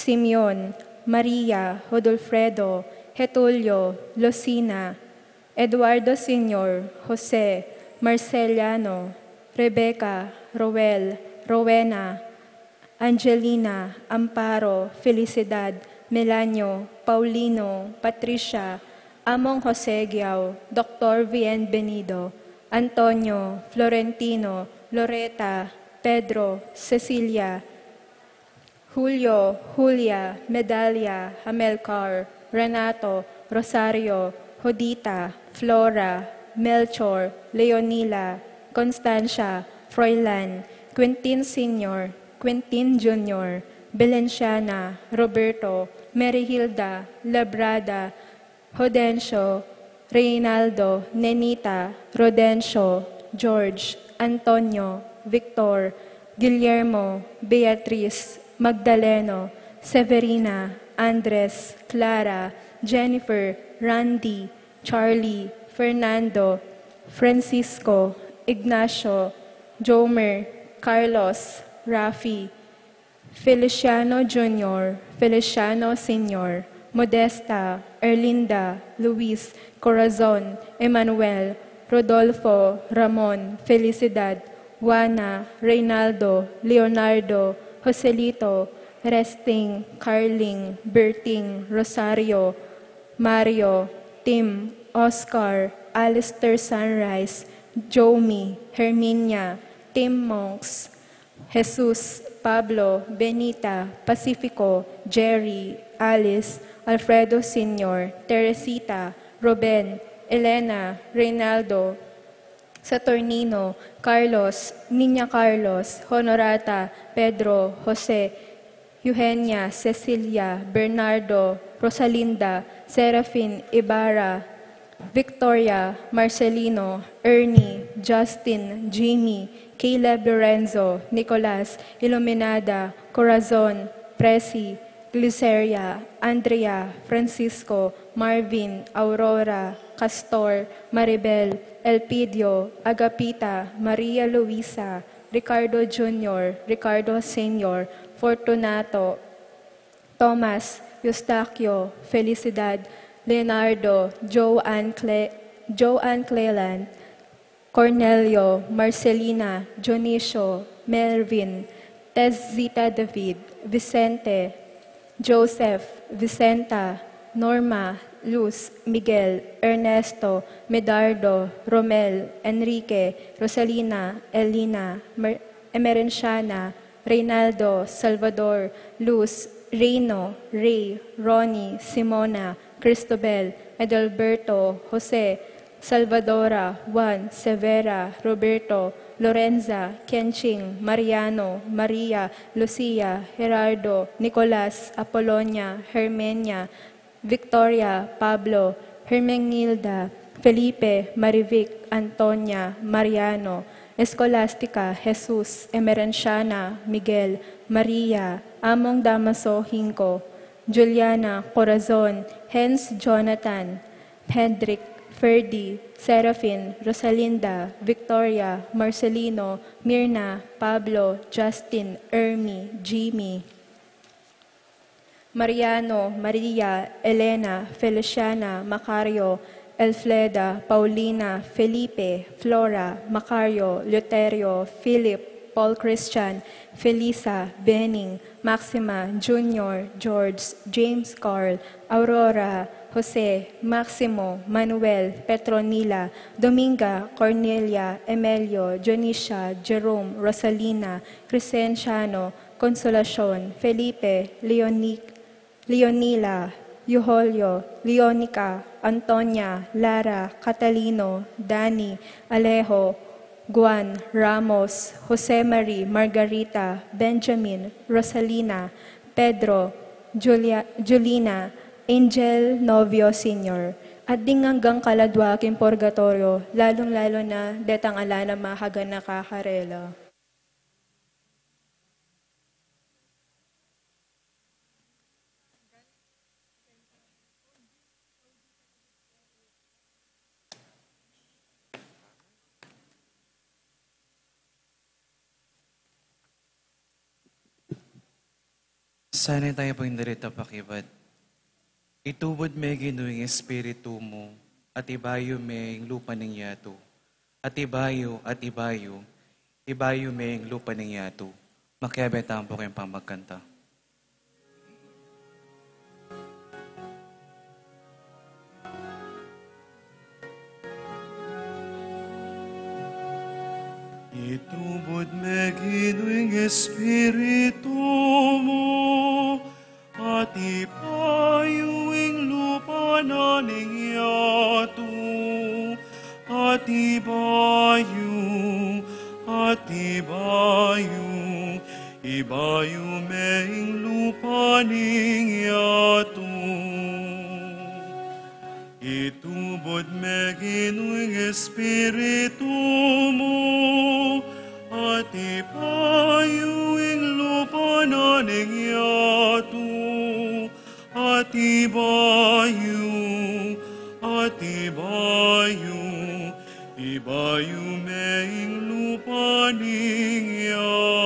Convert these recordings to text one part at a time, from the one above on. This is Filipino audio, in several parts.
Simeon, Maria, Rodolfredo, Getulio, Lucina, Eduardo Sr., Jose, Marceliano, Rebecca, Roel, Rowena, Angelina, Amparo, Felicidad, Melanio, Paulino, Patricia, Among Jose Giao, Dr. Vien Benido, Antonio, Florentino, Loreta, Pedro, Cecilia, Julio, Julia, Medalia, Hamelcar, Renato, Rosario, Jodita, Flora, Melchor, Leonila, Constancia, Froilan, Quintin Sr., Quintin Jr., Belenciana, Roberto, Merihilda, Labrada, Jodencio, Reynaldo, Nenita, Rodencio, George, Antonio, Victor, Guillermo, Beatriz, Magdaleno, Severina, Andres, Clara, Jennifer, Randy, Charlie, Fernando, Francisco, Ignacio, Jomer, Carlos, Rafi, Feliciano Jr., Feliciano Sr., Modesta, Erlinda, Luis, Corazon, Emmanuel, Rodolfo, Ramon, Felicidad, Juana, Reynaldo, Leonardo, Joselito, Resting, Carling, Berting, Rosario, Mario, Tim, Oscar, Alistair Sunrise, Jomi, Herminia, Tim Monks, Jesus, Pablo, Benita, Pacifico, Jerry, Alice, Alfredo Sr., Teresita, Ruben, Elena, Reynaldo, Saturnino, Carlos, Niña Carlos, Honorata, Pedro, Jose, Eugenia, Cecilia, Bernardo, Rosalinda, Serafin, Ibarra, Victoria, Marcelino, Ernie, Justin, Jimmy, Caleb Lorenzo, Nicolas, Iluminada, Corazon, Presi, Gliceria, Andrea, Francisco, Marvin, Aurora, Castor, Maribel, Elpidio, Agapita, Maria Luisa, Ricardo Jr., Ricardo Sr., Fortunato, Thomas, Eustaquio, Felicidad, Leonardo, Joanne Cleland, Cornelio, Marcelina, Dionisio, Melvin, Tezita David, Vicente, Joseph, Vicenta, Norma, Luz, Miguel, Ernesto, Medardo, Romel, Enrique, Rosalina, Elina, Emerenciana, Reynaldo, Salvador, Luz, Reino, Ray, Ronnie, Simona, Cristobel, Adalberto, Jose, Salvadora, Juan, Severa, Roberto, Lorenza, Kenching, Mariano, Maria, Lucia, Gerardo, Nicolas, Apolonia, Hermenia, Victoria, Pablo, Hermenilda, Felipe, Marivic, Antonia, Mariano, Escolastica, Jesus, Emerenciana, Miguel, Maria, Among Damaso, Hinco, Juliana, Corazon, Hens, Jonathan, Hendrik, Ferdy, Serafin, Rosalinda, Victoria, Marcelino, Mirna, Pablo, Justin, Ermi, Jimmy, Mariano, Maria, Elena, Feliciana, Macario, Elfleda, Paulina, Felipe, Flora, Macario, Luterio, Philip, Paul Christian, Felisa, Benning, Maxima, Junior, George, James Carl, Aurora, Jose, Maximo, Manuel, Petronila, Dominga, Cornelia, Emelio, Dionisia, Jerome, Rosalina, Crescenciano, Consolacion, Felipe, Leonila, Eujolio, Leonica, Antonia, Lara, Catalino, Dani, Alejo, Juan, Ramos, Jose Marie, Margarita, Benjamin, Rosalina, Pedro, Julina, Angel Novio Sr. At ding hanggang kaladwaking purgatorio, lalong-lalo na detang alana mahaga na kakarela. Sana'y tayo po hindarita pakibat. Itubod may ginuing espiritu mo, at ibayo may lupa ng yato. Ibayo may lupa ng yato. Makiabetaan po kayong pamagkanta. Itubod may ginuing espiritu mo, at ipayuing lupa na ningyato. Ibayo maing lupa ningyato. Itubod may ginuing espiritu mo, at ipayuing lupa na ningyato. Ibayo maing lupa ningyato.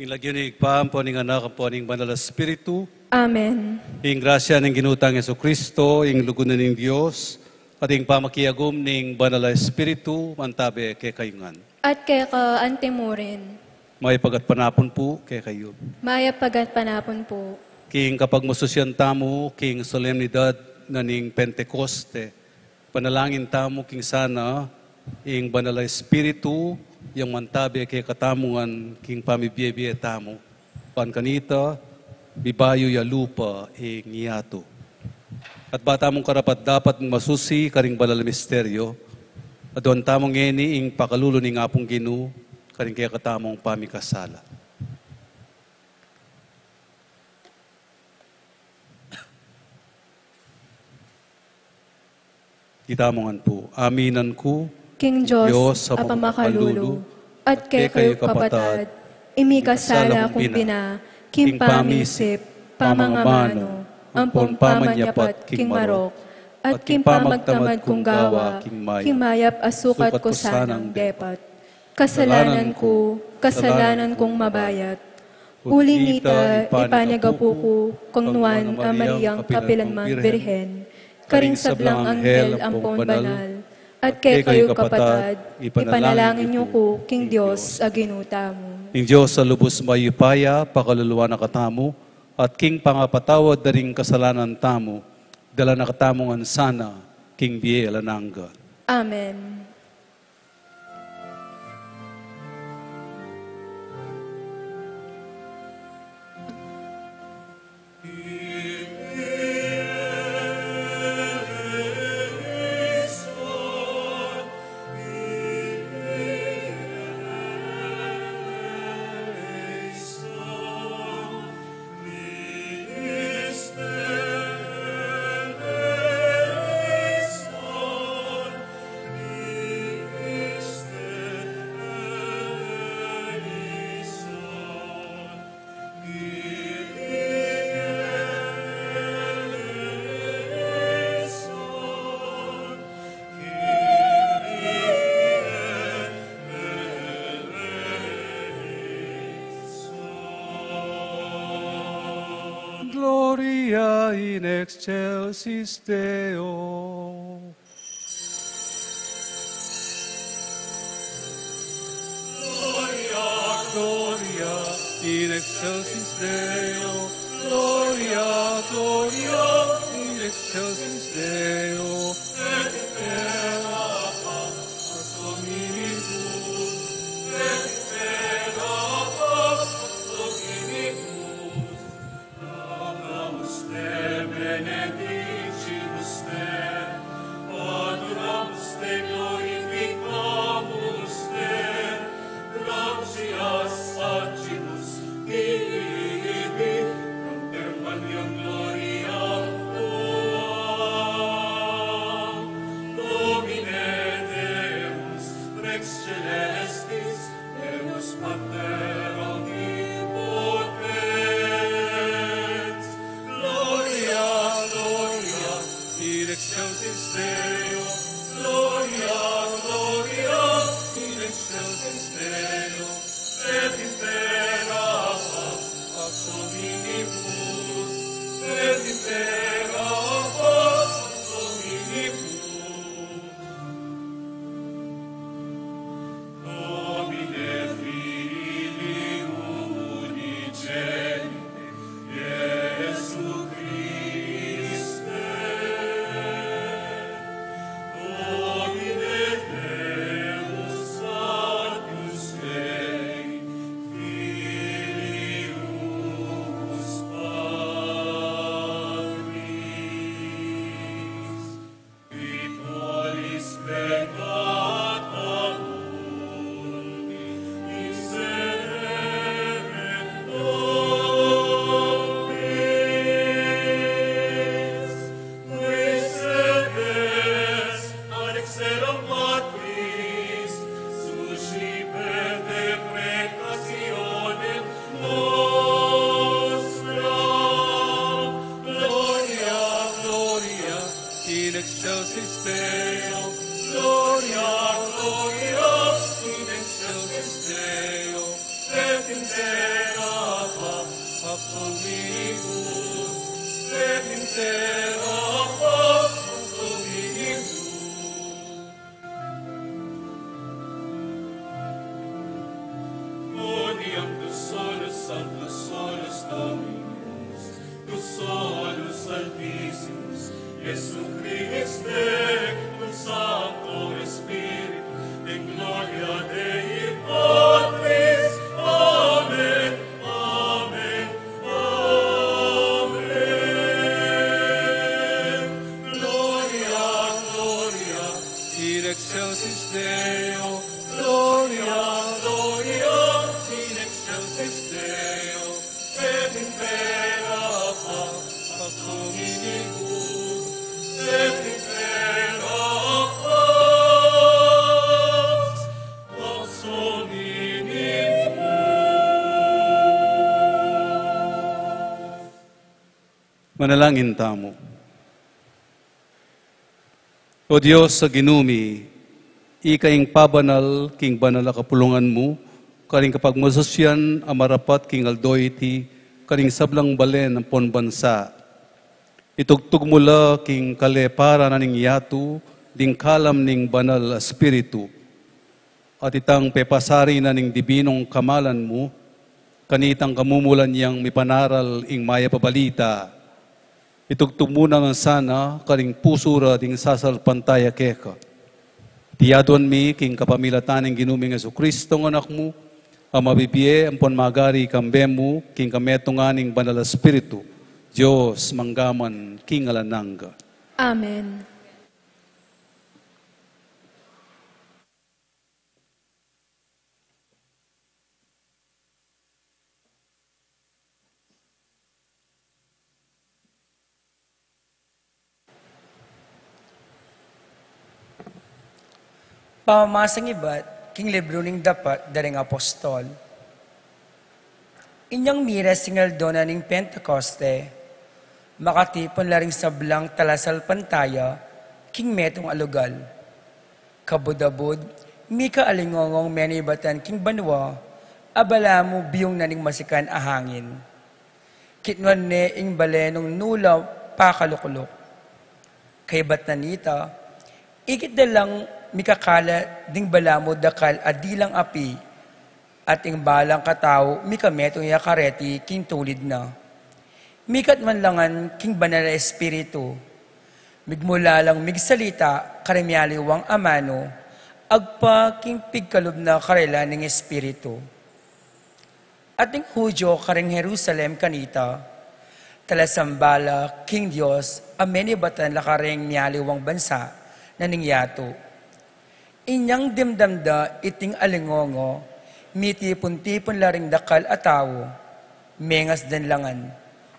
Kinlagyanig pa po ning anak po ning banal na Espiritu, Amen. ing grasya ng ginutang Yesu Kristo, ing lugunan ng Dios, at ing pamakiagom ning banal na Espiritu, mantabi kay kayungan. At kay ka antemurin, May pagatpanapon po kay kayo. maya pagat panapon po. King kapag masusyan tamo, king solemnidad na ning Pentecoste, panalangin tamo king sana, ing banal na Espiritu, yung mantabi kay katamungan, king pamibiyebie tamo. Pan kanita, bibayo ya lupa, ing niyato. At bata mong karapat dapat masusi karing banal na misteryo, at doon tamong ngeni ing pakalulo ning apong Ginu, karing kaya katamong pamikasala. Itamongan po, aminan ko, King Diyos, Diyos sa apamakalulu, at kay kayo kapatad, imikasala kung bina, king pamisip, pamangamano, ampong pamanyapat, king marok, at king pamagtamad kung gawa, king mayap asukat ko sanang depat. Kasalanan kong mabayat, ulinita, ipanyagapu ko, kung nuan Mariang kapilanman birhen, karing sablang anghel ampon banal, at kay kayo kapatad, ipanalangin niyo ko, king Diyos, aginuta mo. Ning Diyos sa lubos mayupaya, pakaluluwa na katamo, at king pangapatawad na ring kasalanan tamo, dala na katamongan sana, king biye alananga. Amen. Gloria in excelsis Deo. Gloria in excelsis Deo. Gloria, gloria in excelsis Deo. Et terra paz hominibus. Et terra paz hominibus. Adoramus te, benedicimus te. Adoramus te, glorificamus te. Gratias sagibus tibi, propter maniam gloria tua. Domine Deus, rex celestis, Deus Pater omnipotens. Gloria, gloria, in excelsis Deo. Gloria, gloria, in excelsis Deo. Et in terra paz, pax hominibus. Et in terra paz, pax hominibus. Domine Filii unigenite, Iesu Christe. Domine Deus Sanctus Dei, Filius Patris, qui tollis peccata mundi, miserere nobis, qui sedes ad excelum Patris, suscipe deprecationem nostra. Gloria, gloria, in excelsis Deo. Gloria, gloria, in excelsis Deo. Et in terra In excelsis Deo, Gloria, Gloria, in excelsis Deo, et impera paz dominibus, et impera paz dominibus. Manalangin tamo. O Diyos sa ginumi, ikaing pabanal, king banal na kapulungan mo, karing kapag masosyan, amarapat king aldoyti, karing sablang balen ng ponbansa. Itugtog mula king kale para na ning yatu, ding kalam ning banal espiritu. At itang pepasari na ning dibinong kamalan mo, kanitang kamumulan niyang mipanaral ing maya pabalita. Itugtog muna ng sana, karing pusura ding sasalpantaya keka. Tiyadon mi, king kapamilataning ginuming Yesu Kristo ng anak mo, ang mabibiye, ang ponmagari kambe mo, king kametunganing banal espiritu, Diyos manggaman, king alananga. Amen. Pamamasang iba't, king libro ning dapat, daring apostol. Inyang mira singal dona ning Pentecoste, makatipon laring sablang talasal pantaya, king metong alugal. Kabudabud, mika alingongong menibatan king banwa, abala mo biyong naning masikan ahangin. Kitnuan ne ing balenong nulaw pakalukulok. Kay bat nanita, ikit dalang mikakala ding balamo dakal adilang api at ing balang katao mikametong yakareti king tulid na. Mikat man langan king banal na espiritu, migmula lang migsalita karemyaliwang amano, agpa king pigkalob na karela ning espiritu. At ing Hudyo karing Jerusalem kanita, talasambala king Diyos amenibatan lakareng miyaliwang bansa na ningyato. Inyang dimdamda iting alingongo, mitipon-tipon laring dakal atawo, mengas dan langan.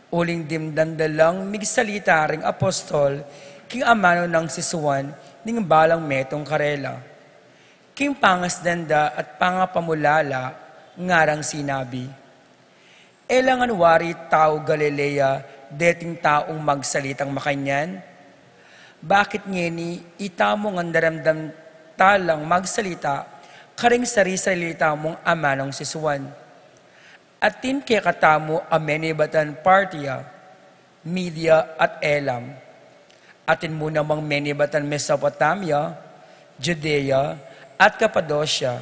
Uling dimdamda lang migsalita ring apostol, king amano ng sisuan, ning balang metong karela. King pangas danda at pangapamulala, ngarang sinabi. Elangan wari tao Galilea, deting taong magsalitang makanyan? Bakit ngeni itamo ng daramdam talang magsalita, karing sari-salita mong ama ng sisuan. Atin kay katamo amenibatan partiya, Media at Elam. Atin mo namang menibatan Mesopotamia, Judea at Cappadocia.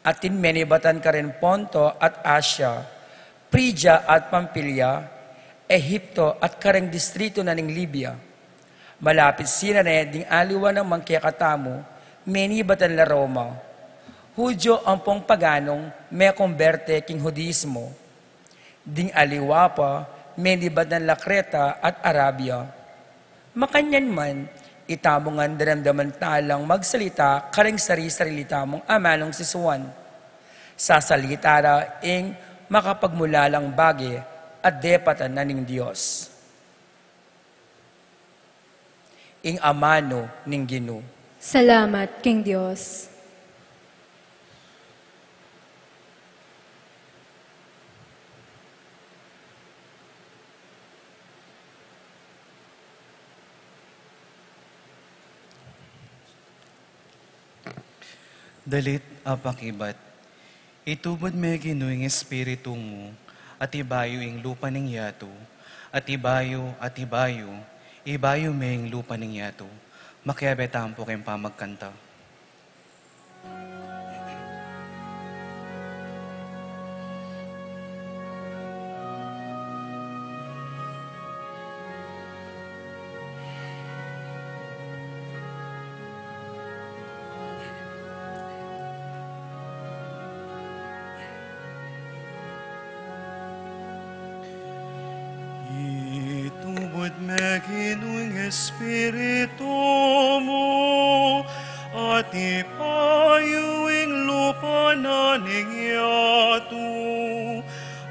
Atin menibatan ka rin Ponto at Asia, Phrygia at Pamphylia, Ehipto at kareng distrito na ng Libya. Malapit sila na ding aliwan ng mangkiyakatamo, menibatan la Roma. Hudyo ang pong paganong may kumberte king Hudismo. Ding aliwa pa, menibatan la Creta at Arabia. Makanyan man, itamo nga daramdaman talang magsalita karing sari-sarilita mong amanong sisuan. Sasalita ra ing makapagmulalang bagi at depatan na ning Diyos. Ing amano ning Ginoo. Salamat, King Diyos. Dalit apakibat, itubod may ginuing espiritu mo, at ibayo ing lupa ng yato, at ibayo, ibayo meng lupa ng yato, makiabetampo kayong pamagkanta. Itubod me Ginoong Espiritu mo, at ipayuing lupa na ningyato,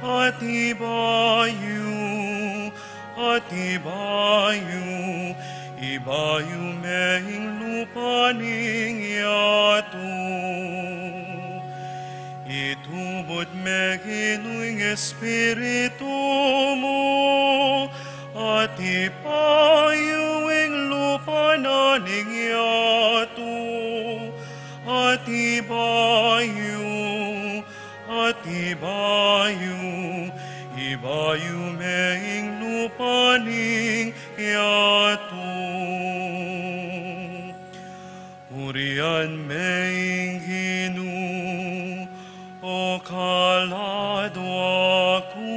at ibayo mehing lupa ningyato. Itubod me Ginoong Espiritu mo, at ipayuing lupa na ningyato, at ibayo mehing lupa ningyato. Urian mehing Ginoo, o kaladwa ko.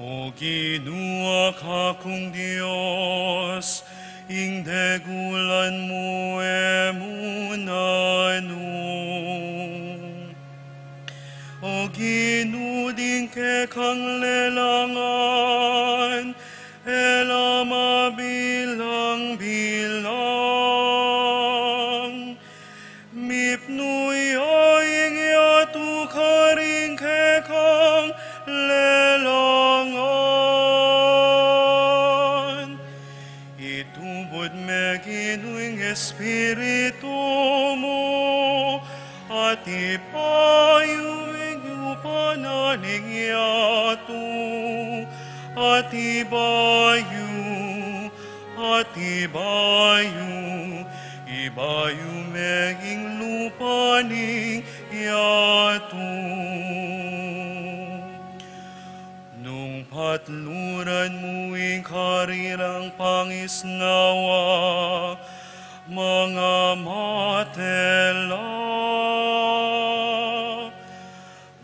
O Ginoo kakong Diyos, ing degulan mo emunano. O Ginoo din ke kang lelangan, ela mabilang-bilang. Mipnuy aying yatu karing ke kang lelangan. Itubod me Ginoong Espiritu mo, at ipayuing lupa na ningyato, at ibayo mehing lupa ningyato. Nung patluran mo ing karirang pangisnawa, mga matela,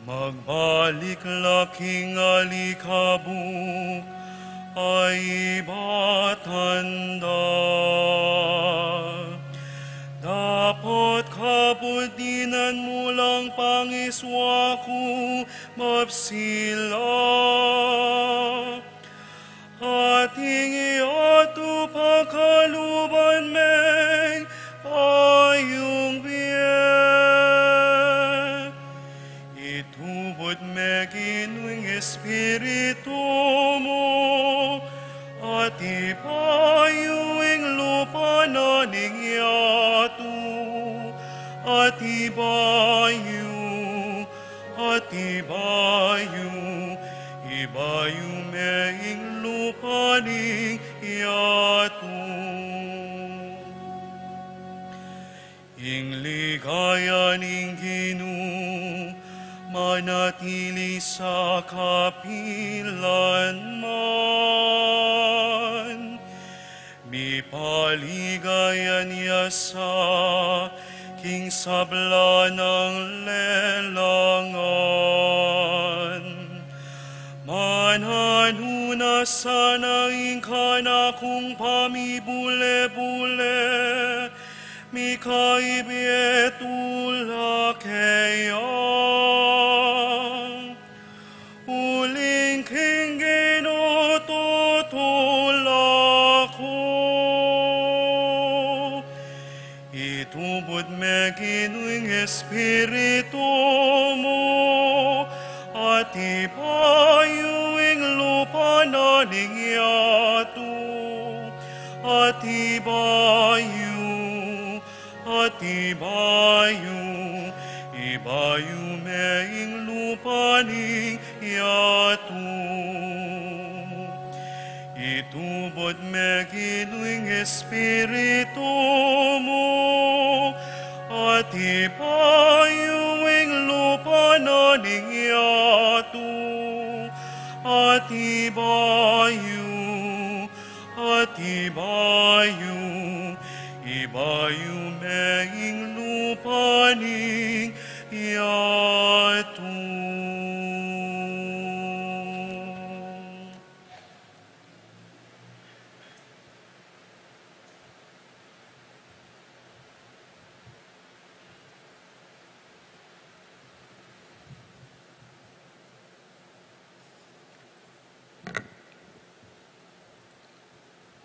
magbalik laking alikabok ay batanda. Dapat kabudinan mo lang pangiswa ko mapsila, at hingi ato pagkaluban meng payong biye. Itubod me Ginoong Espiritu mo, at ipayuing lupa na ningyato, at ibayo mehing lupa ningyato. Ing ligaya ning Ginoo, manatili sa kapilanman. Mipaligayan niya sa king sabla ng lelangan. Manhanuna sana ing kanakong pamibule-bule, mikaibetula kaya. Uling king ginotutula ko, itubod me Ginoong Espiritu mo, at ipayuing lupa na ningyato, at ibayo mehing lupa ningyato. Itubod me Ginoong Espiritu mo, at ipayuing lupa na ningyato, yato, at ibayu, ibayu meing lupaning yato.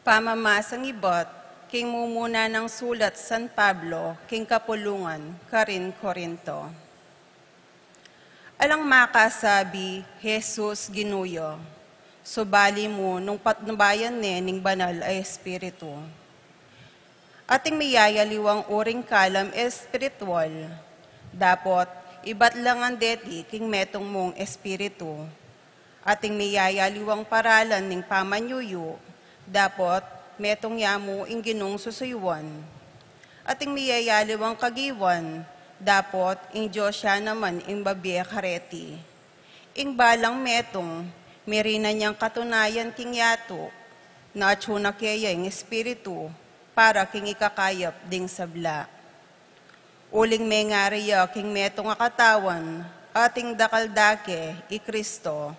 Pamamasang ibot, king mumuna ng sulat San Pablo, king kapulungan, Karin Corinto. Alang makasabi, Jesus ginuyo, subali mo nung patnubayan ning banal ay espiritu. Ating miyayaliwang uring kalam espiritual, dapot ibat lang ang deti king metong mong espiritu. Ating miyayaliwang paralan ning pamanyuyo, dapot metong yamu ing ginong susuyuan. Ating miyayaliwang kagiwan, dapot ing Diyos siya naman ing babye kareti. Ing balang metong, mirina niyang katunayan king yato, na atsuna kaya ing espiritu, para king ikakayap ding sabla. Uling may ngariya king metong akatawan, ating dakaldake, i Kristo.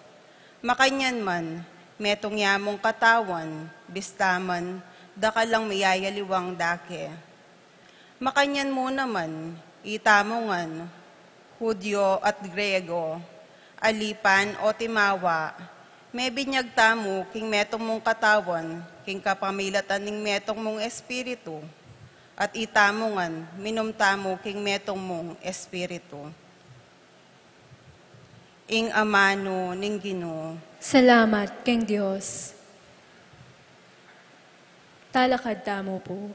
Makanyan man, metong yamong katawan, bistaman, dakalang mayayaliwang dake. Makanyan mo naman, itamongan, Hudyo at Grego, alipan o timawa, may binyag tamo king metong mong katawan, king kapamilatan ning metong mong espiritu, at itamongan, minumtamo king metong mong espiritu. Ing amano ning Ginoo. Salamat keng Diyos. Talakad tamo po.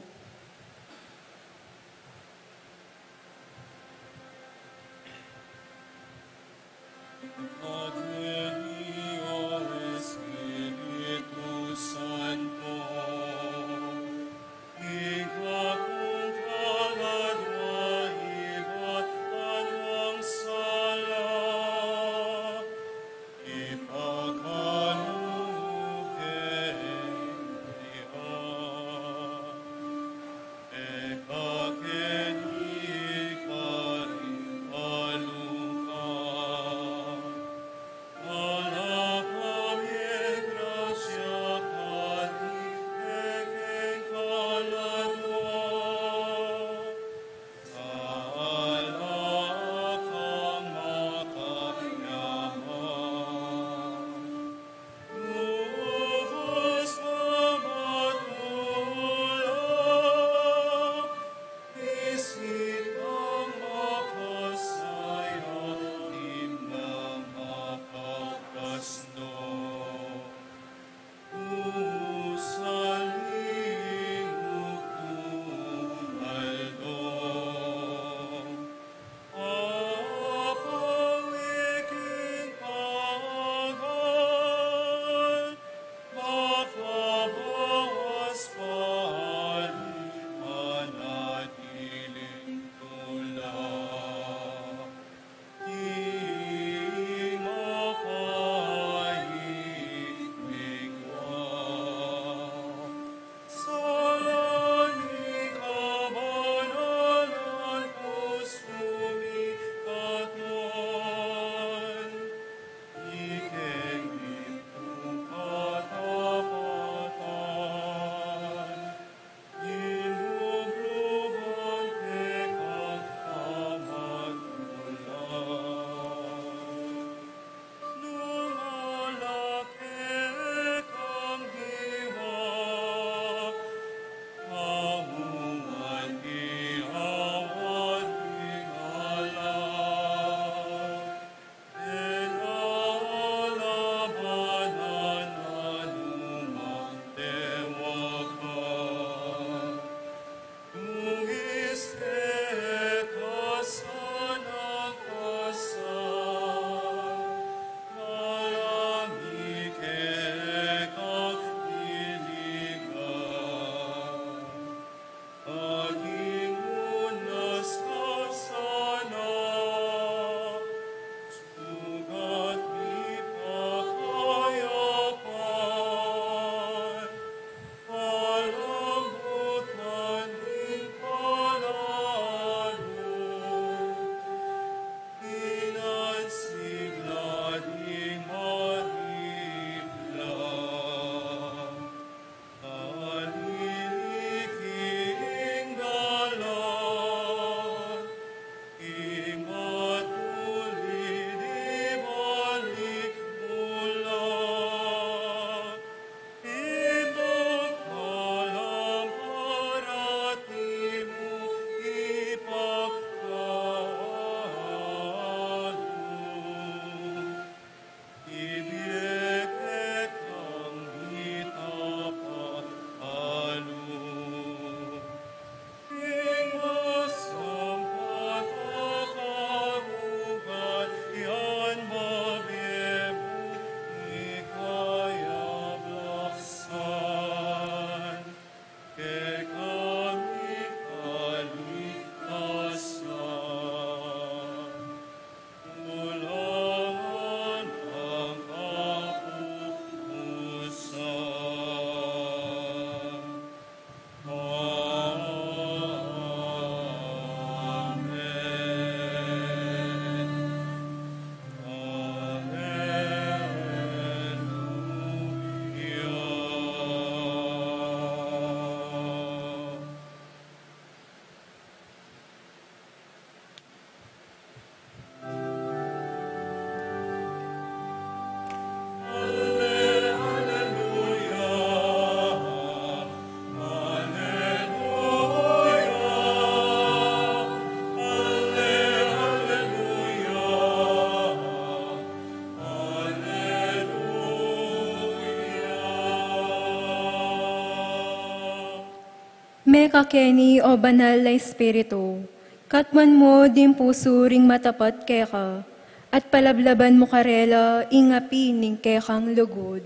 Meka keni o banal na espiritu, katman mo din puso ring matapat keka, at palablaban mo karela ingapi ning kekang lugod.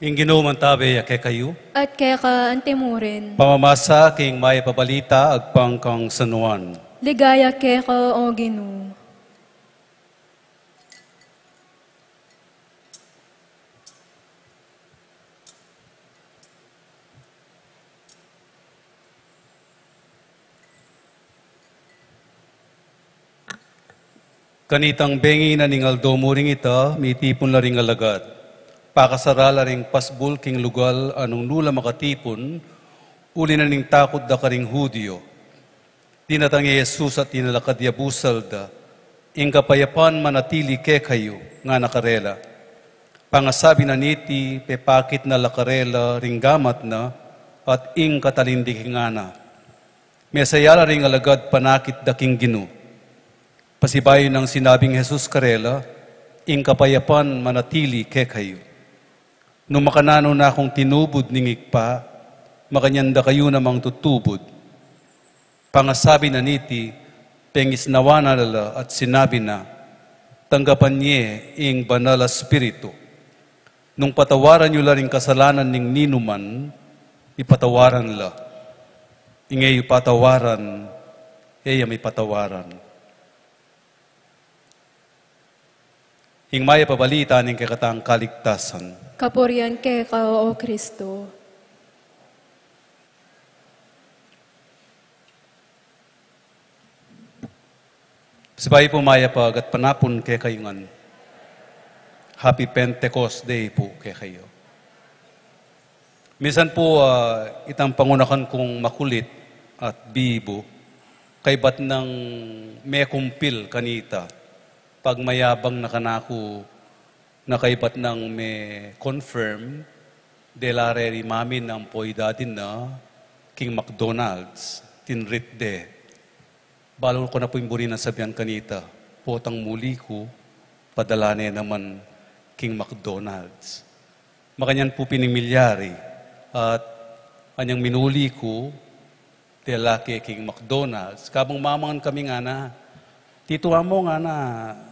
Ing ginuman tabi ya kayo, At keka antemurin, pamamasa king may pabalita agpang kang sanuan. ligaya keka o Ginoo. Kanitang bengi na ning aldo mo ring ita, mitipon la ring alagad. Pakasara la ring pasbul king lugal anong nula makatipon, uli na ning takot da karing Hudyo. Tinatang Jesus at tinalakad yabusal da, ing kapayapan manatili ke kayo, nga nakarela. Pangasabi na niti, pepakit na lakarela, ring gamat na, at ing katalindig nga na. Mesayala ring alagad panakit da king Ginu. Pasibayo ng sinabing Jesus karela, ing kapayapan manatili ke kayo. Nung makanano na akong tinubod ningig pa, makanyanda kayo namang tutubod. Pangasabi na niti, pengis nawa na lala at sinabi na, tanggapan niya ing banal na spiritu. Nung patawaran nyo la ring kasalanan ning ninuman, ipatawaran la. Ingay patawaran, eya may patawaran. Hingmaya pabalita ning kakatang kaligtasan. Kapurian keka o Kristo. Sabay po maya pag at panapon kay kayungan. Happy Pentecost Day po kay kayo. Minsan po itang pangunakan kong makulit at bibo, kay ba't nang may kumpil kanita, pag mayabang na kanako na kay ba't nang may confirm, delareri mamin ang poy datin na King McDonald's, tinrit de. Balo ko na po yung buri ng sabihan kanita, potang muli ko, padala niya naman King McDonald's. Makanyan po pinimilyari at anyang minuli ko, telaki King McDonald's. Kabang mamangan kami nga na, tito mo nga na,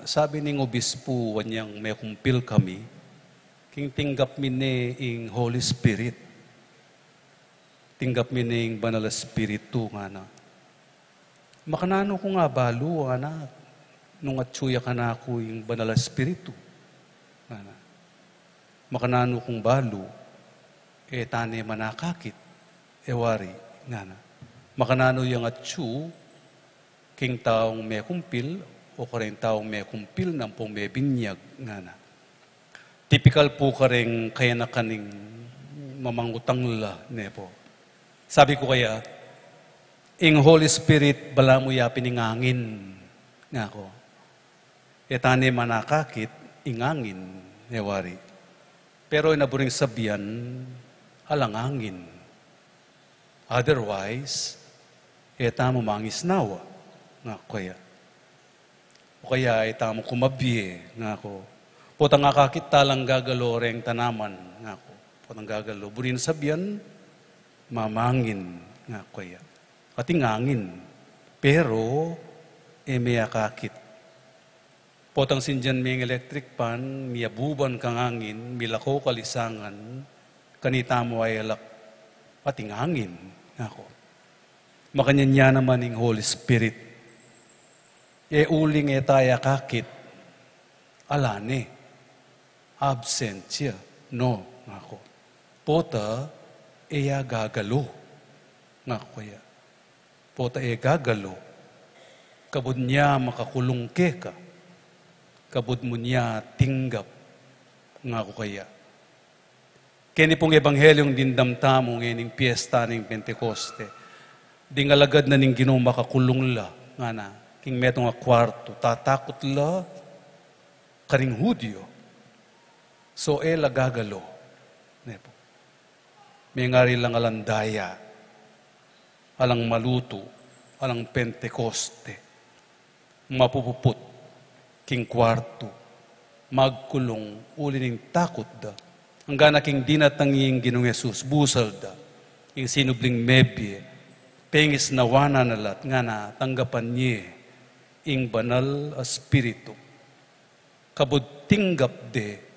sabi ning obispo, wanyang may kumpil kami, king tinggap mini ing Holy Spirit. Tinggap mini ing Banal Espiritu nga na. Makanano ko nga balo, anak, nung atsuya ka na ako yung Banal Espiritu. Nga na. Makanano kong balo, tane manakakit, ewari, nga na. Makanano yung atsu, king taong may kumpil, o karing taong may kumpil ng pong may binyag, nga na. Typical po karing kaya na kaning mamangutang la, nepo. Sabi ko kaya, ing Holy Spirit, bala mo yapin ingangin, nga ko. Etane manakakit, ingangin, newari. Pero naburing sabihan, alangangin. Otherwise, etamo mangis nawa, nga kaya. O kaya etamo kumabye, nga ko. Potang akakit talang gagalo reng tanaman, nga ko. Potang gagalo. Burin sabihan, mamangin, nga kaya. Katingangin. Pero, may akakit. Potang sinjan may electric pan, miyabuban kang angin, milako kalisangan, kanita mo ay alak, patingangin. Ako. Makanyanya naman ng Holy Spirit. Uling tayo kakit, alane, absent siya. No. Ngako. Pota, eya gagalo. Ngako kaya. Pota eya gagalo. Kabud niya makakulong ka. Kabud mo niya tinggap. Ngako kaya. Kini pong ebanghelyong dindamtamo ngayon piyesta ng Pentecoste. Di nga lagad na ning Ginoo makakulong la. Nga na, king metong nga kwarto. Tatakot la, karing Hudyo. So, gagalo. Nepo. May ngari lang alandaya, alang maluto, alang Pentecoste, mapupuput, king kwarto, magkulong, uli ning takot da. Hanggang naking dinatanging Ginoong Yesus, busal da, yung sinubling mebye, pengis nawana nalat, nga na tanggapan niya, ing banal a spiritu. Kabud tinggap de,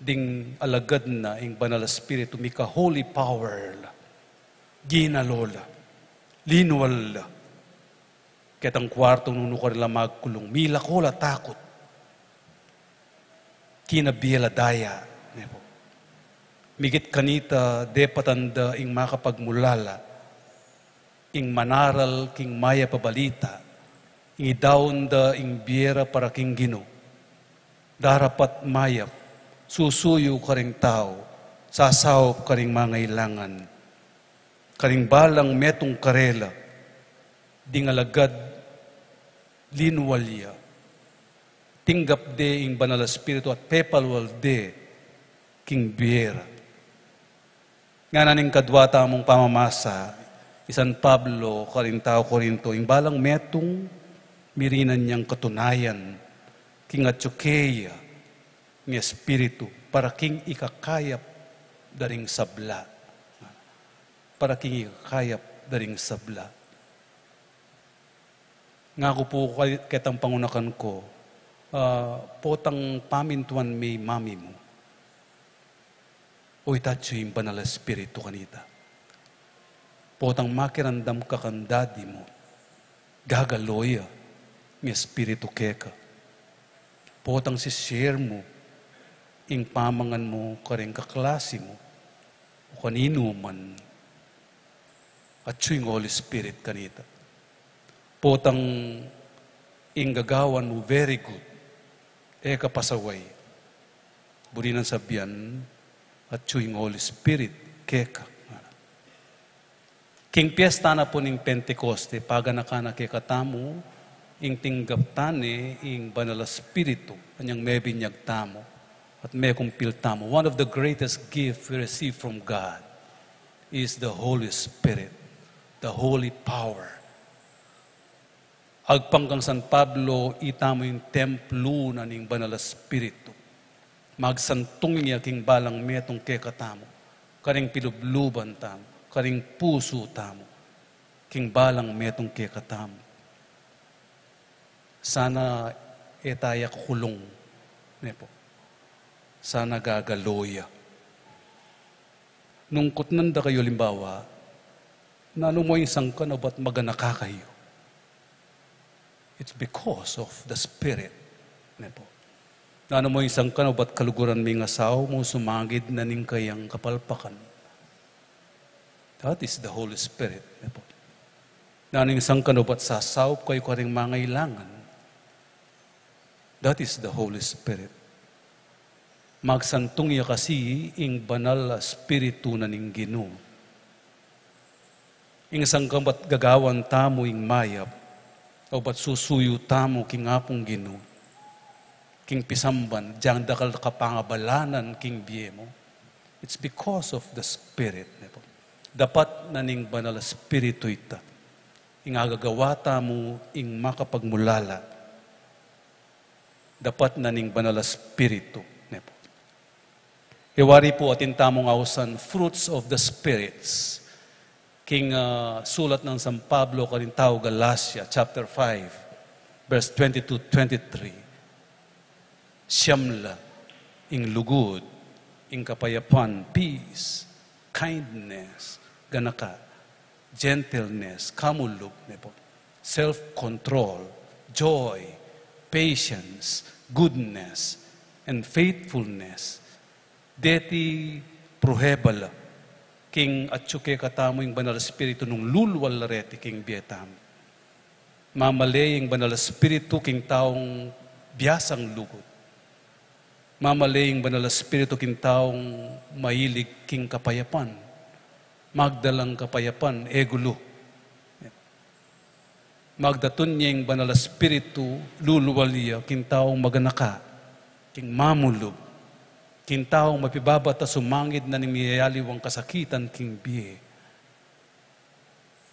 ding alagad na ing banal a spiritu, mika holy power la, ginalola, linwal la, ketang kwartong nuno ka nila magkulong, mila ko la takot, kinabiyala daya, nepo. Migit kanita, de patanda, ing makapagmulala, ing manaral, king maya pabalita, ing idaon da, ing biera para king Ginoo, darapat mayap, susuyo ka ring tao, sasawap ka ring mga ilangan, karing balang metong karela, dingalagad, linwalya, tinggap de ing banal espiritu at pepalwal de, king biera. Nga naning kadwata mong pamamasa, isan Pablo, karing tao Korinto, ing balang metong mirinan niyang katunayan, king atsukeya, ng espiritu, para king ikakayap daring sabla. Para king ikakayap daring sabla. Nga ko po ketang pangunakan ko, potang pamintuan may mami mo. O itatso yung banal espiritu kanita. Potang makirandam ka kandadi mo, gagaloya, ng espiritu keka. Potang si-share mo, ing pamangan mo, karing kaklase mo, o kanino man, at yung Holy Spirit kanita. Potang ing gagawan mo, very good, kapasaway. Burinan sabihan, at yung Holy Spirit, keka. King piyesta na po ning Pentecoste, paganakana kekatamo, ing tinggap tane, ing banal espiritu, kanyang mebinyag tamo, at may kumpil tamo. One of the greatest gifts we receive from God is the Holy Spirit, the holy power. Agpanggang San Pablo, itamo yung templo na ning banal espiritu. Magsantong niya king balang metong kekatamo, karing pilubluban tamo, karing puso tamo, king balang metong kekatamo. Sana etaya kukulong, nepo. Sana gagaloya. Nung kutnanda kayo limbawa, nalo mo isang ka na ba't maganaka kayo? It's because of the Spirit. Nepo. Nano mo isang ka na ba't kaluguran may ngasaw mo sumagid na ning kayang kapalpakan? That is the Holy Spirit. Nepo. Nano isang ka na ba't sasawp kayo karing mga ilangan? That is the Holy Spirit. Magsantong iya kasi ing banal espiritu na ning Ginoo. Ing sangkam ba't gagawan tamo ing mayap, o ba't susuyo tamo king apong Ginoo, king pisamban, diyang dakal kapangabalanan king biyemo. It's because of the Spirit. Dapat na ning banal espiritu ita. Ing agagawa tamo ing makapagmulala. Dapat na ning banal espiritu. Iwari po atin tamong ausan, fruits of the spirits. King sulat ng San Pablo Karintao, Galatia, chapter 5, verse 22-23. Siyamla, ing lugod, ing kapayapan, peace, kindness, ganaka, gentleness, kamulog, self-control, joy, patience, goodness, and faithfulness. Deti pruhebala, king atsuke katamo yung banal espiritu nung lulwal lareti king bietam. Mamali yung banal espiritu king taong biyasang lugod. Mamali yung banal espiritu king taong mahilig king kapayapan. Magdalang kapayapan, egulo. Magdatun niya yung banal espiritu, lulwal niya king taong maganaka, king mamulog. King taong mapibabata sumangid na nimiyayaliwang kasakitan king biye.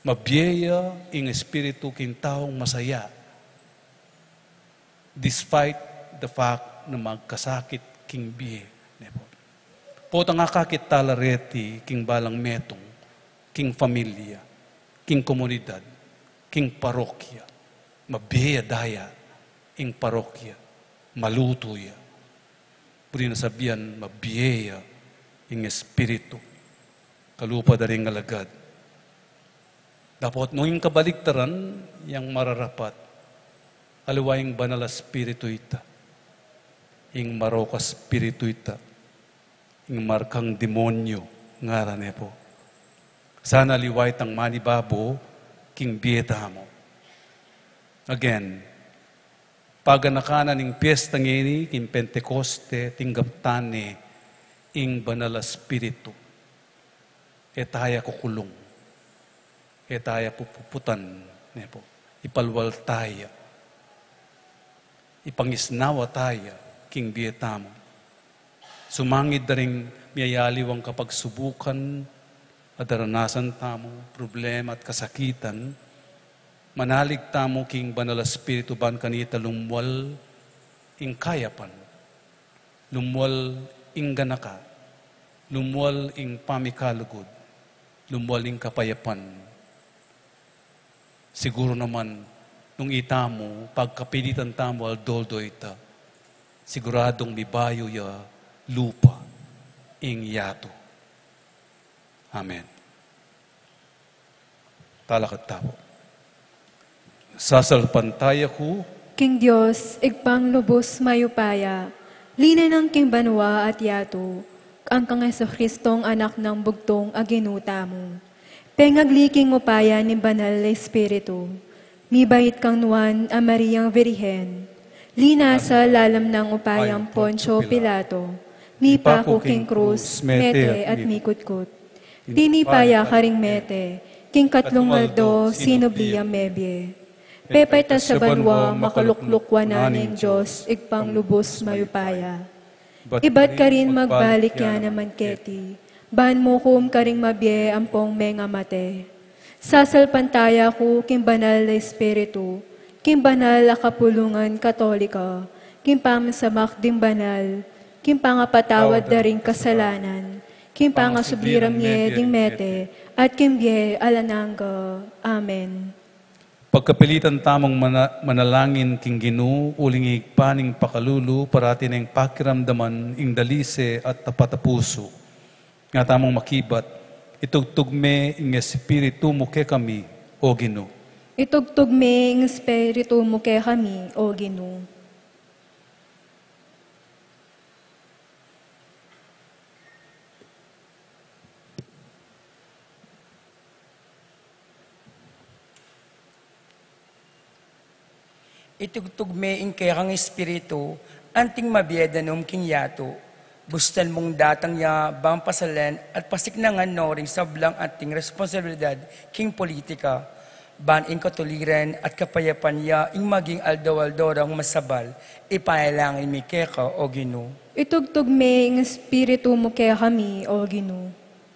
Mabiyaya ing espiritu king taong masaya. Despite the fact na magkasakit king biye. Potang akakit talareti king balang metong, king familia, king komunidad, king parokya. Mabiyaya daya ing parokya. Malutuya. Puri nasabihan, mabiyaya ing espiritu. Kalupa daring alagad. Dapat nung yung kabaliktaran, yung mararapat, aliwa yung banal espiritu ita. Yung maroka espiritu ita. Yung markang demonyo, ngaran po. Sana liway tang manibabo, king bieta mo. Again, paganakanan ng piyesta ngini, king Pentecoste, tinggaptane, ing banal espiritu. Etaya kukulong. Etaya pupuputan. Nepo. Ipalwal taya. Ipangisnawa taya, king bietamo. Sumangid na rin miyayaliwang kapag subukan at daranasan tamo, problema at kasakitan, manalig tamo king banal espiritu ban kanita lumwal ing kayapan, lumwal ing ganaka, lumwal ing pamikalugod, lumwal ing kapayapan. Siguro naman, nung itamo, pagkapilitan tamo al doldo ita, siguradong mibayo ya lupa ing yato. Amen. Talakat tao. Sasalpantaya ko, King Diyos, igpang lubos mayupaya, lina ng King Banwa at Yato, ang kang Kristong anak ng bugtong aginuta mo. Pengagliking upaya ni Banal na Espiritu, mibait kang nuan a Mariang Virhen, lina sa lalam ng upayang Poncio Pilato, mi pako King Cruz, mete at mikutkut. Tinipaya karing mete, King Katlong Aldo, sinublia mebye. Pepay ta sa banwa, makaluklukwa na ng Diyos, igpang lubos mayupaya. Iba't ka rin magbalik yan naman keti, ban mo kum ka ring mabye ampong menga mate. Sasalpantaya ko, King Banal na Espiritu, King Banal na Kapulungan Katolika, King Pamasamak ding Banal, King Pangapatawad na ring kasalanan, King Pangasubliram ye ding mete, at King Bye alananga. Amen. pagkapilitan tamang manalangin king Ginoo, uling paning pakalulu, parati ng pakiramdaman, ing dalise at tapatapuso. Nga tamang makibat, itugtugme ing espiritu mo ke kami, o Ginoo. Itugtugme ing espiritu mo ke kami, o Ginoo. Itugtugme ing kayang espiritu, anting mabiedanom king yato, bustan mong datang ya bang pasalan at pasiknangan no ring sablang ating responsibilidad king politika, ban ing katuliran at kapayapan ya ing maging aldawaldorang masabal, ipailangin mi keka o Ginoo. Itugtugme ing espiritu mo ke kami, o Ginoo.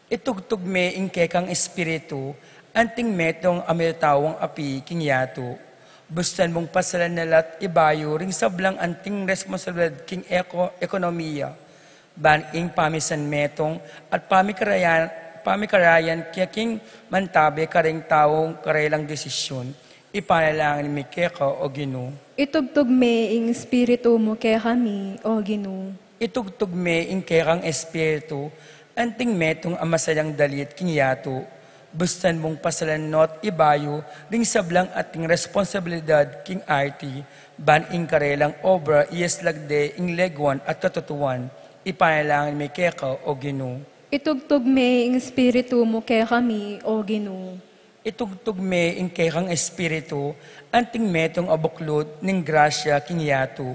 Itugtugme ing kekang espiritu, anting metong amitawang api king yato, bustan mong pasalan nalat ibayo ring sablang anting responsibilidad king ekonomiya, ban ing pamisan metong at pamikarayan kaya king mantabe karing taong karelang desisyon, ipanalangin mi keka o Ginoo. Itugtugme ing espiritu mo ke kami, o Ginoo. Itugtugme ing kekang espiritu, anting metong amasayang dalit king yato, bustan mong pasalanot ibayo, ring sablang ating responsibilidad king RT, ban ing karelang obra iyaslagde ing legwan at katutuan, ipanalangin may keka o Ginoo. Itugtog me ing espiritu mo kaya kami, O Ginoo. Itugtog me ing kang espiritu, anting metong abuklod ning grasya king yato.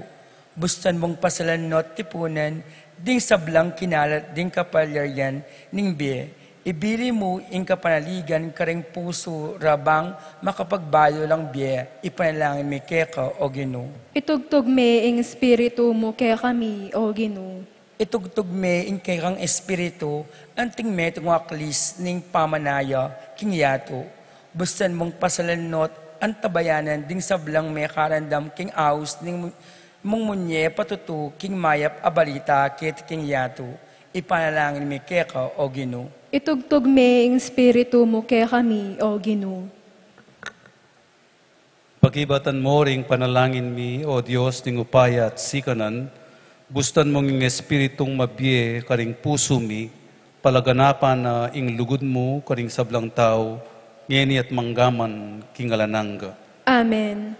Bustan mong pasalanot tipunan, ding sablang kinalat ding kapalyaryan ning biye. Ibili mo ing kapanaligan karing puso rabang makapagbayo lang biye, ipanalangin mi keka, O Ginoo. Itugtog me ing espiritu mo kaya kami, O Ginoo. Itugtog me ing kang espiritu, anting metong aklis ning pamanaya king yato. Bustan mong pasalanot ang tabayanan ding sablang may karandam king aus ning mong munye patutu king mayap abalita kit king yato. Ipanalangin mi keka, O Ginoo. Itugtog me ing espiritu mo kaya kami, O Ginoo. Pagibatan mo ring panalangin mi, O Diyos, ning upaya at sikanan, bustan mong ing espiritong mabiye karing puso mi, palaganapan na ing lugod mo karing sablang tao, ngeni at manggaman king alananga. Amen.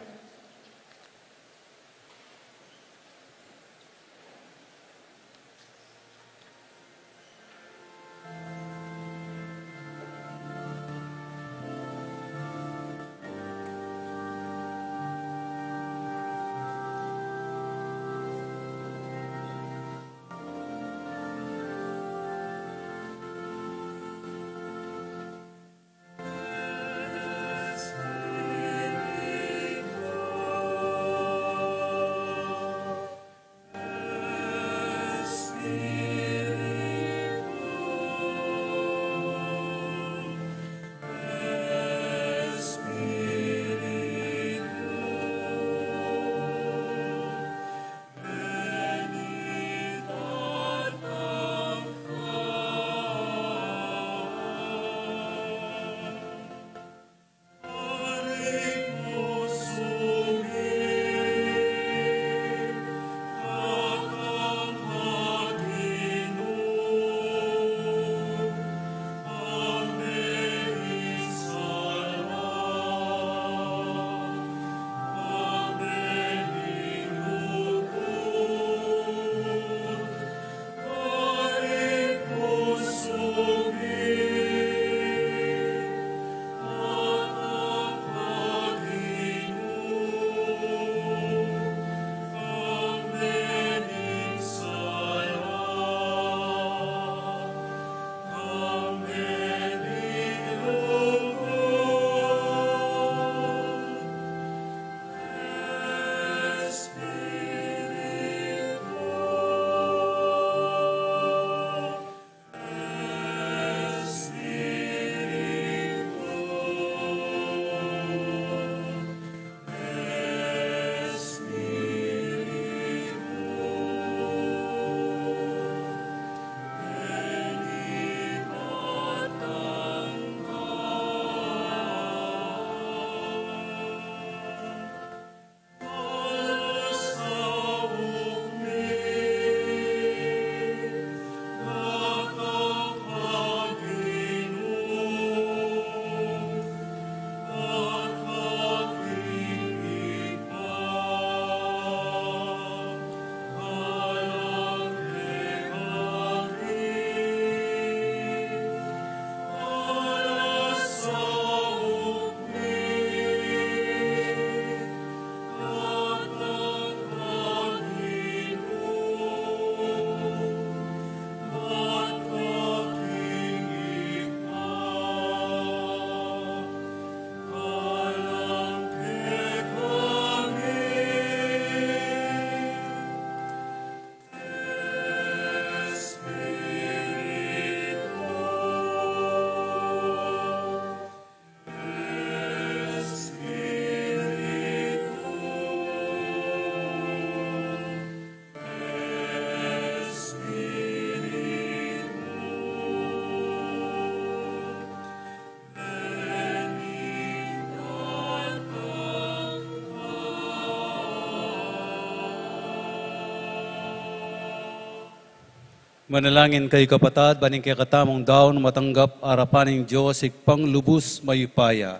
Manalangin kay kapatad, baning kay katamong daon matanggap arapaning Diyos, ikpang lubos mayupaya.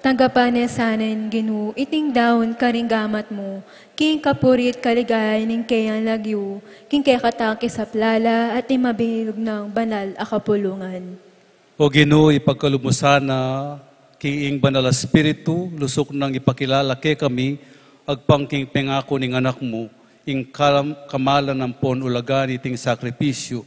Tagapanesanen Ginoo, iting daon karinggamat mo, king kapurit kaligay ning kayang lagyo, king kay kataki sa plala at imabilog ng banal a kapulungan. O Ginoo, ipagkalumusana, king ing banal a Espiritu, lusok nang ipakilala kay kami, agpangking pengako ning anak mo, ing kamalan ng pon ulagan iting sakripisyo,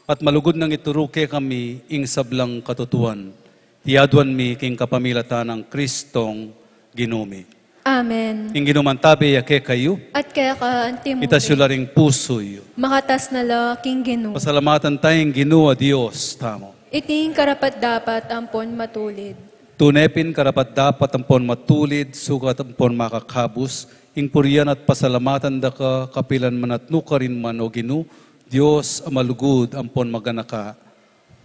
at malugod nang ituruke kami, ing sablang katutuan. Tiyaduan mi king kapamilatan ng Kristong Ginumi. Amen. Ing ginumantabi yake kayo, At kaya ka antimo, itasyularing pusoy. makatas na la king Ginoo. Pasalamatan tayong Ginoo Dios, tamo. Iting karapat dapat ampon matulid. Tunepin karapat dapat ampon matulid, sukat ampon makakabus, ing puriyan at pasalamatan da ka, kapilan man at nukarin man o Ginoo, Dios amalugod ampon maganaka.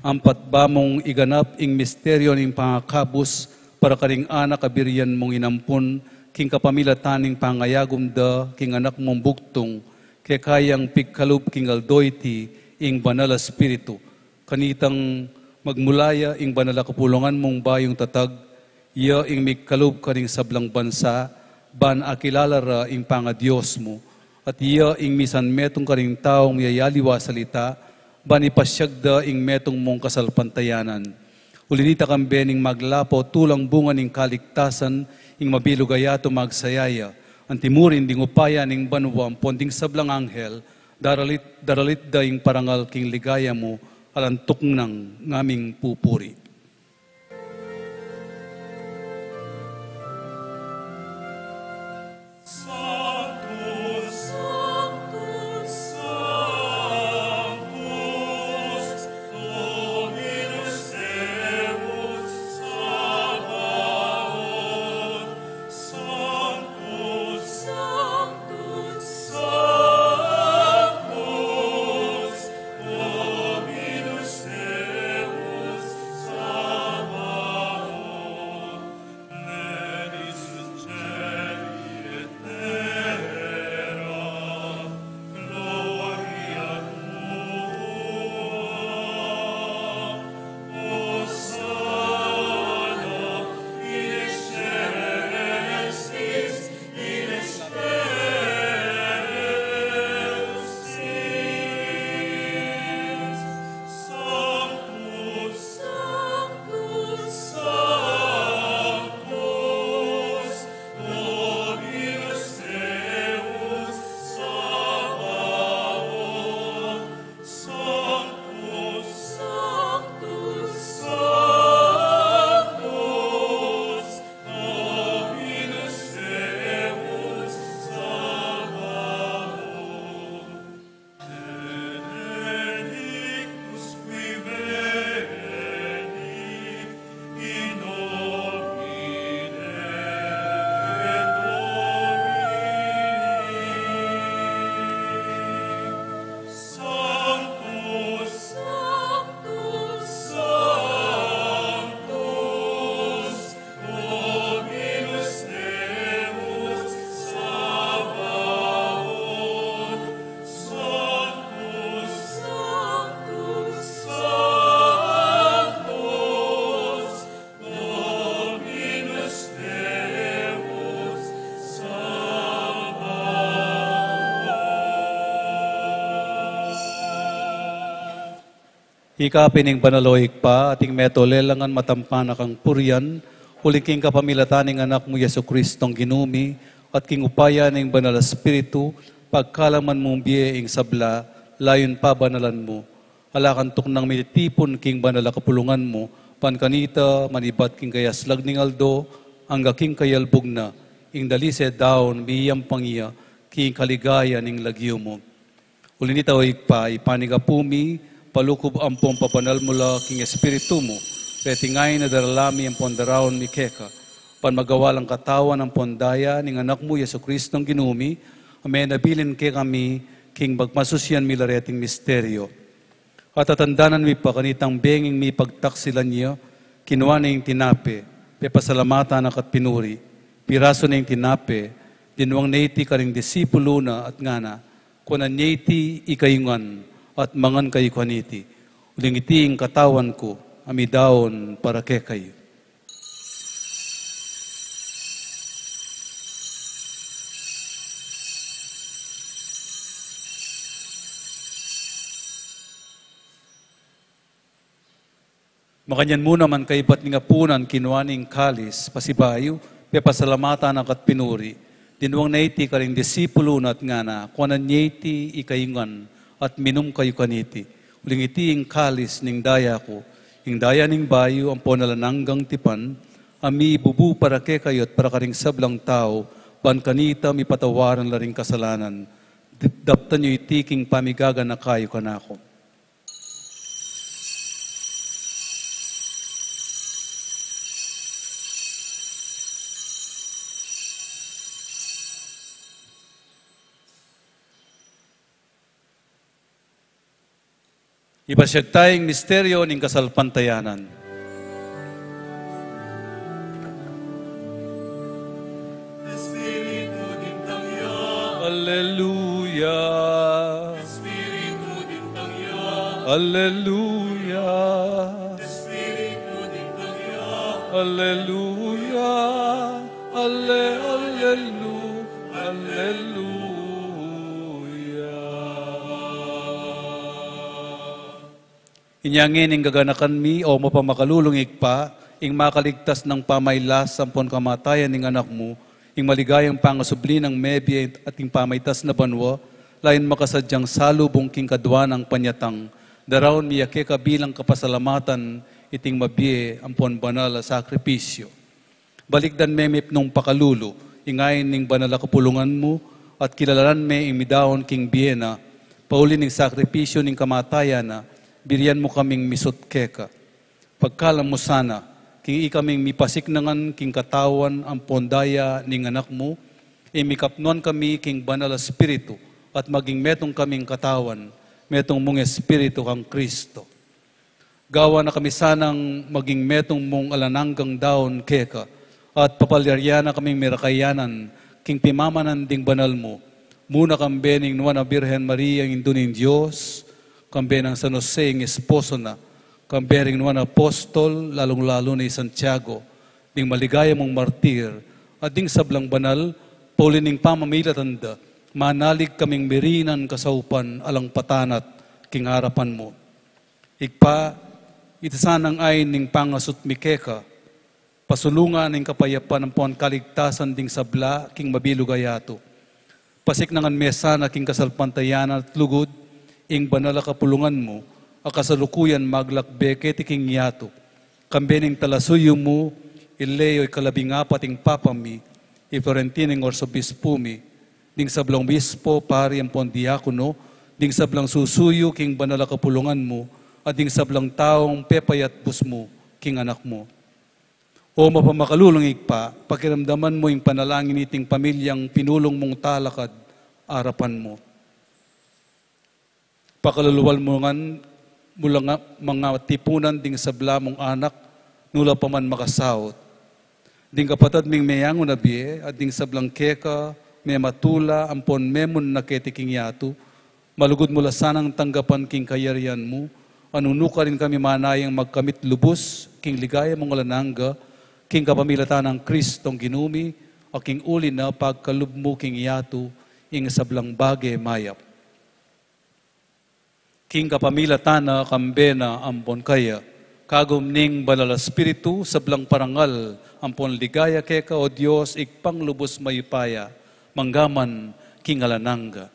Ampat ba mong iganap ing misteryo ning pangakabus, para karing anak kabirian mong inampun, king kapamilataning pangayagum da, king anak mong buktong, kay kayang pigkalub king aldoyti, ing banal a Espiritu, kanitang magmulaya ing banal a kapulungan mong bayong tatag, iya ing migkalub karing sablang bansa, ban akilalara ing pangadiyos mo, at iya ing misan metong karing taong yayaliwa salita, ban ipasyagda ing metong mong kasalpantayanan. Ulinita kang bening maglapo tulang bunga ning kaligtasan, ing mabilugayato magsayaya, antimurin ding upaya ning banwam ponding sablang anghel, daralit da ing parangal king ligaya mo, alantok ng ngaming pupuri. Ikapining banaloik pa, ating metolelangan matampanak ang puryan, huliking kapamilataning anak mo Yesu Kristong Ginumi, at king upaya ning banal Espiritu, pagkalaman mong biyeing sabla, layon pa banalan mo. Alakantok ng militipon king banal kapulungan mo, pankanita, manibat king kayaslag ning aldo, angga king kayalbog na, ing dalise daon, biyang pangiya, king kaligaya ning lagyo mo. Ulinita oik pa, ipanigapumi, palukob ampong papanal mula king Espiritu mo, petingay na daralami ang pondaraon ni Keka, panmagawalang katawan ng pondaya ning anak mo Yesu Kristong Ginumi, amen nabilin ke kami, king bagmasusyan milareting misteryo. At atandanan mi pa kanitang benging mi pagtaksilan niya, kinuha na yung tinape, pepasalamatan at pinuri, piraso na yung tinape, dinuang naiti karing disipulo na at ngana, kunan naiti ikayungan, at mangan kayo kaniti. Uling iti ang katawan ko, amidaon para kay kayo. Makanyan muna man kay ba't nga punan kinuaning kalis, pasibayo, pasalamatan ang katpinuri. Dinuang naiti ka rin disipulo na at nga na, kuanan niyeti ikayungan at minum kayo kaniti. Uling iti ing kalis ning daya ko, ing daya ning bayo ang ponalananggang tipan, ami bubu para ke kayo at para karing sablang tao, ban kanita mi patawaran la ring kasalanan. Daptan nyo itiking pamigaga na kayo kanako. Ibasyag tayong misteryo ng kasalpantayanan. Espiritu din tangya, Alleluia. Espiritu din tangya, Alleluia. Espiritu din tangya, Alleluia. Alleluia. Alleluia. Inyangin ing gaganakan mi o mapamakadulungig pa, ing makaligtas ng pamaylas sampon kamatayan ng anak mo, ing maligayang pangasubli ng mebi at ing pamaytas na banwa, lain makasadyang salubong king kadwa ng panyatang, daraon miyake kabilang kapasalamatan, iting mabie ampon banal a sakripisyo. Balikdan memip nung pakalulo, ingayin ning banal a kapulungan mo, at kilalaran me ing midawon king biena, pauli ning sakripisyo ning kamatayan na, biriyan mo kaming misot keka. Pagkalam mo sana, king ikaming mipasik nangan king katawan ang pondaya ning anak mo, imikapnuan kami king banal a spiritu, at maging metong kaming katawan, metong mong espiritu kang Kristo. Gawa na kami sanang maging metong mong alananggang daon keka, at papalyarya na kaming mirakayanan, king pimamanan ding banal mo, muna kambe ning nuwan na Birhen Maria ang induning Diyos, kambe ng San Jose ng esposo na, kambe ring nuwan apostol, lalong-lalo ni Santiago, ding maligaya mong martir, at ding sablang banal, paulining pamamilatanda, manalig kaming mirinan kasaupan, alang patanat, king harapan mo. Ikpa, itasanang ay ning pangasut mikeka, pasulungan ning kapayapan ng puan kaligtasan ding sabla, king mabilugayato. Pasik nangan mesa na king kasalpantayan at lugod, ing banal kapulungan mo, akasalukuyan maglakbeke tiking yato. Kambening talasuyo mo, ileyo'y kalabingapat ing papami, iflorentining orsobispumi, ding sablang bispo, pari ang pondiakono, ding sablang susuyo king banal kapulungan mo, at ding sablang taong pepayat bus mo, king anak mo. O mapamakalulungig pa, pakiramdaman mo yung panalangin iting pamilyang pinulong mong talakad, arapan mo. Pakaluluwal mo ngan mula nga mga tipunan ding sabla mong anak, nula pa man makasahot. Ding kapatad ming mayango na biye, at ding sablang keka, may matula, ampon memon na ketiking yato, malugod mula sanang tanggapan king kayarian mo, anunuka rin kami manayang magkamit lubos, king ligaya mong alananga, king kapamilatan ng Kristong ginumi, o king uli na pagkalubmo king yato, ing sablang bage mayap. King kapamilatan na kambe na ampon kaya, kagum ning banal a spiritu, sablang parangal, ampon ligaya keka o Diyos, ikpang lubos mayupaya, manggaman king alananga.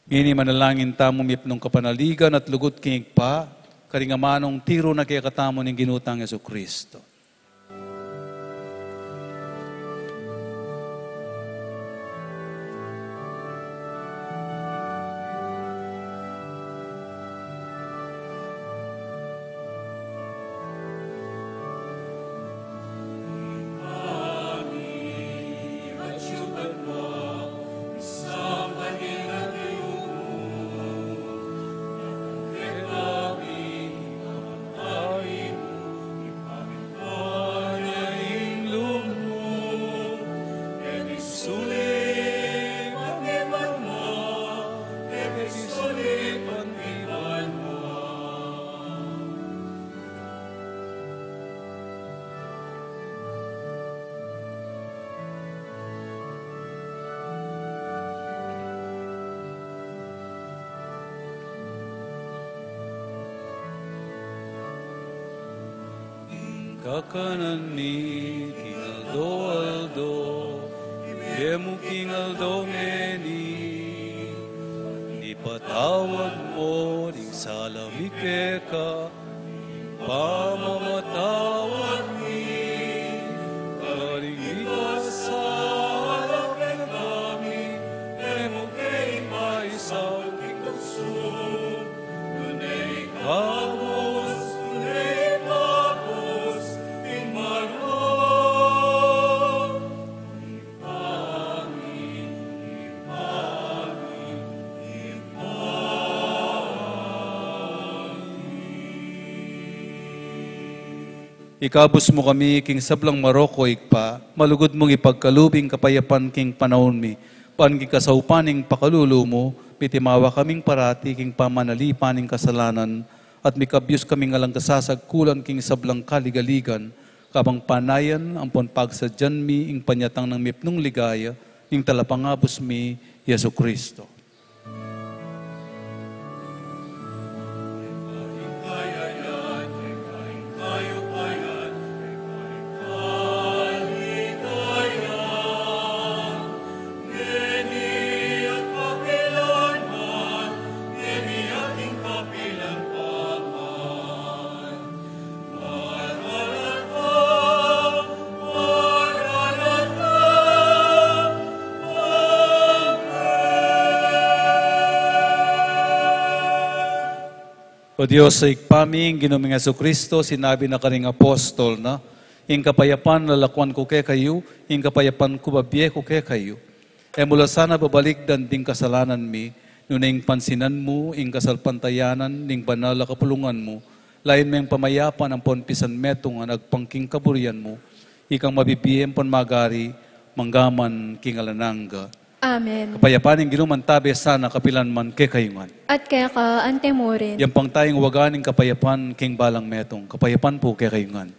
Ini manalangin tamo mipnong kapanaligan at lugot king pa, karingamanong tiro na kaya katamo ng ginutang Yesu Kristo. kakanan ni King Aldo, Yemu King Aldo ngeni, ipatawad mo ring salamike ka, pamamatawad ni, karing ikasal ka kami, Yemu kay maisaw king tukso, nunay kabos, ting marong, ipangin, ipangin, Ikabos mo kami, king sablang Maroko, ikpa, malugod mong ipagkalubing kapayapan king panahon mi, paan king kasaupaning pakalulu mo, pitimawa kaming parati king pamanalipaning kasalanan, at mikabyos kaming alang kasasagkulan king sablang kaligaligan, kabang panayan, ampon pagsadyan mi, ing panyatang ng mipnong ligaya, ing talapangabos mi, Yesu Kristo. O Diyos, sa ikpaming ginuming Yesu Kristo, sinabi na karing apostol na, ing kapayapan lalakwan ko kay kayo, ing kapayapan ko babye ko kay kayo. E mula sana babalik dan ding kasalanan mi, nuning pansinan mo, ing kasalpantayanan, ning banal na kapulungan mo, lain mo yung pamayapan ang ponpisan metong ang nagpangking kaburian mo, ikang mabibiyem pon magari, manggaman king alananga. Amen. Kapayapaan ng ginuman tabi sana kapilan man kay kayungan. At kaya ka, ante mo rin. Yang pang tayong waganing kapayapan king balang metong. Kapayapan po kay kayungan.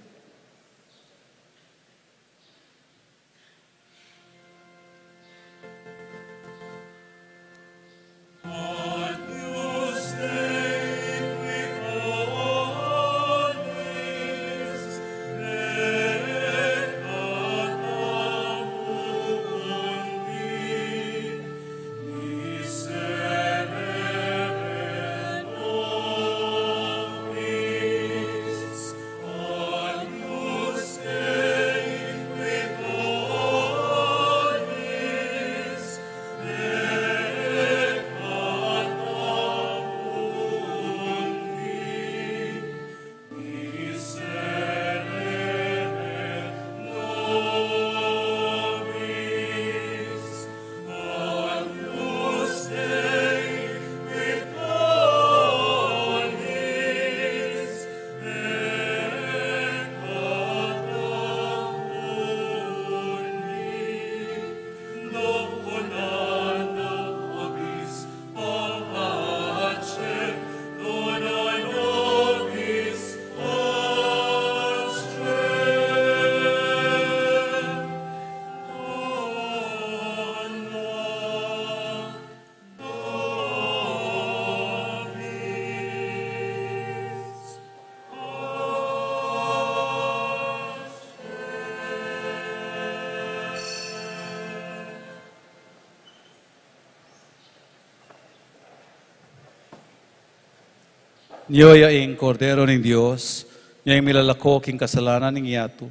Niyoya ing kordero ng Diyos, niya yung milalako king kasalanan ng yato,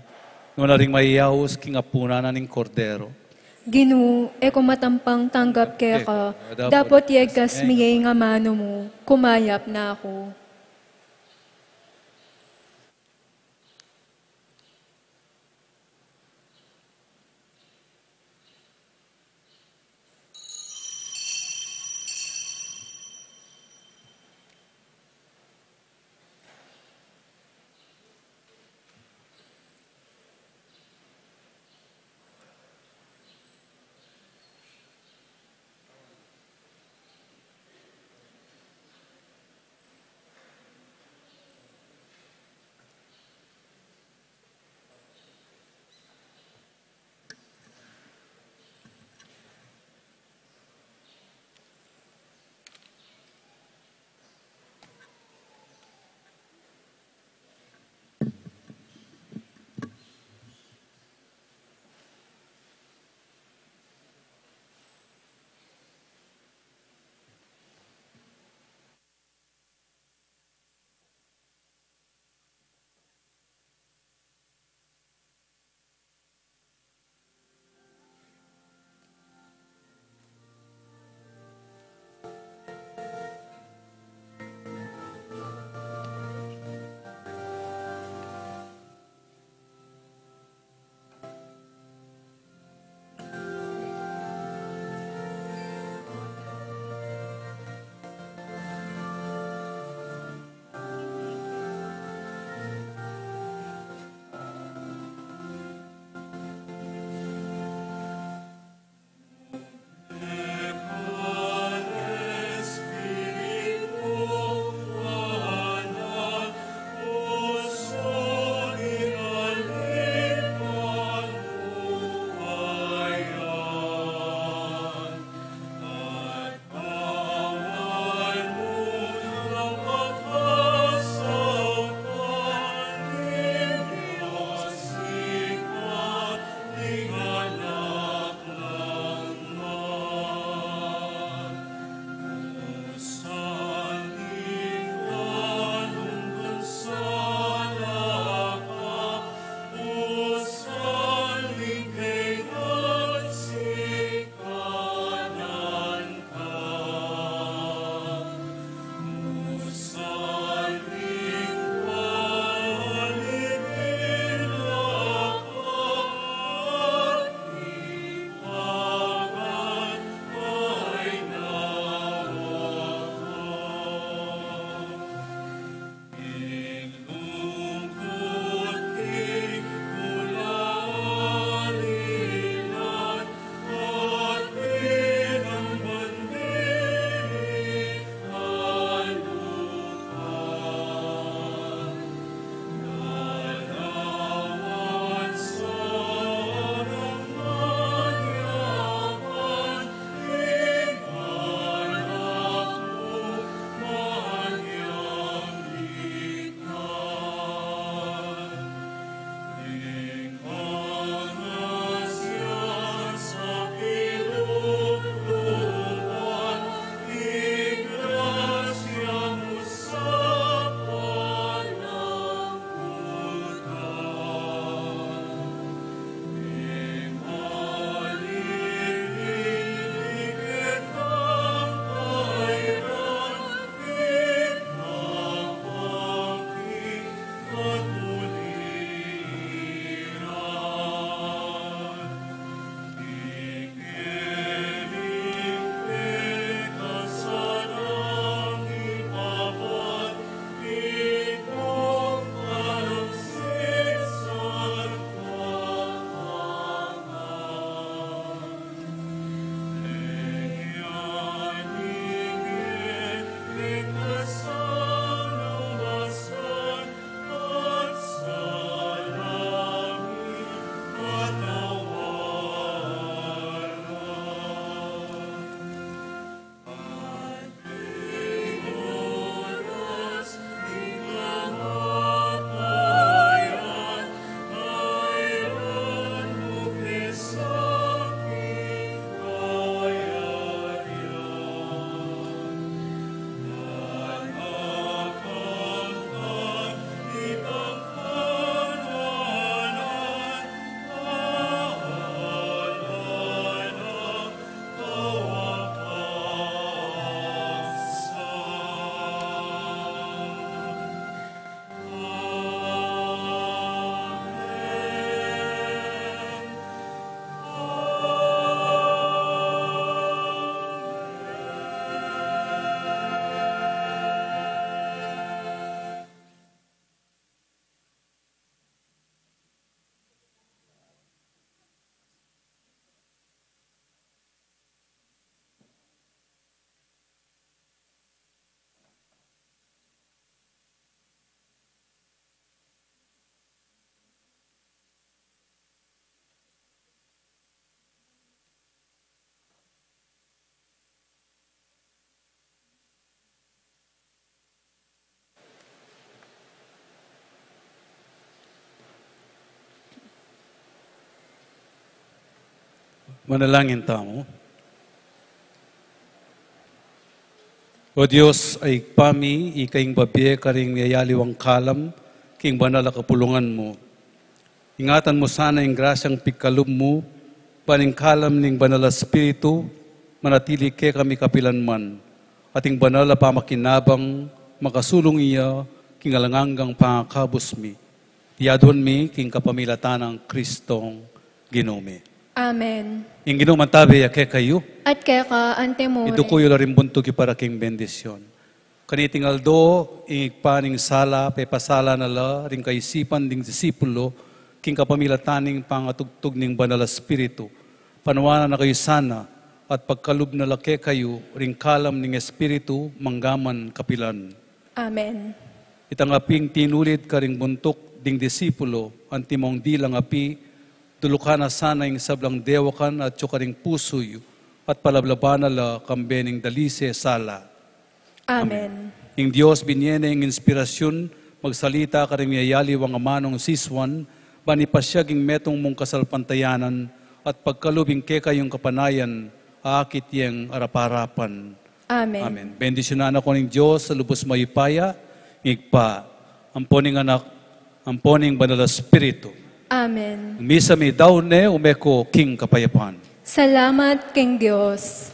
nuna ring maiyahos king apunanan ng kordero. Ginu, e kumatampang tanggap kaya ka, dapat yegas miyay nga mano mo, kumayap na ako. Manalangin tamo. O Diyos, ay pami, ikaing babye, karing yayaliwang kalam, king banal a kapulungan mo. Ingatan mo sana yung grasyang pigkalub mo, paningkalam ning banal a spiritu, manatili ke kami kapilanman, ating banal a pamakinabang, makasulong iya, king alanganggang pangakabos mi. Tiyadon mi, king kapamilatan ng Kristong Ginome. Amen. Ing Ginoo mantabi ke kayo, At kaya ka antemore. ito ko yung larimbunto ki para king bendisyon. Kaniting aldo, ingik paning sala, pepasala na la, ring kaisipan ding disipulo, king kapamilataning pangatugtog ning banal a spiritu. Panuwana na kayo sana, at pagkalub na lake kayo, ring kalam ning espiritu, manggaman kapilan. Amen. Itang aping tinulid ka ring buntok ding disipulo, ang timong dilang api, tulukan na sana yung sablang dewakan at tsukaring pusoy, at palablaban na la kambening dalise sala. Amen. Ing Diyos binyene ng inspirasyon, magsalita ka rin yayaliwang amanong siswan, banipasyaging metong mong kasalpantayanan, at pagkalubing ke kayong kapanayan, aakit yang araparapan. Amen. Amen. Bendisyonan ako ng Diyos sa lubos mayupaya, ngigpa, amponing anak, amponing banal na spiritu. Amen. Misa mi daw ne umeko king kapayapan. Salamat, King Diyos.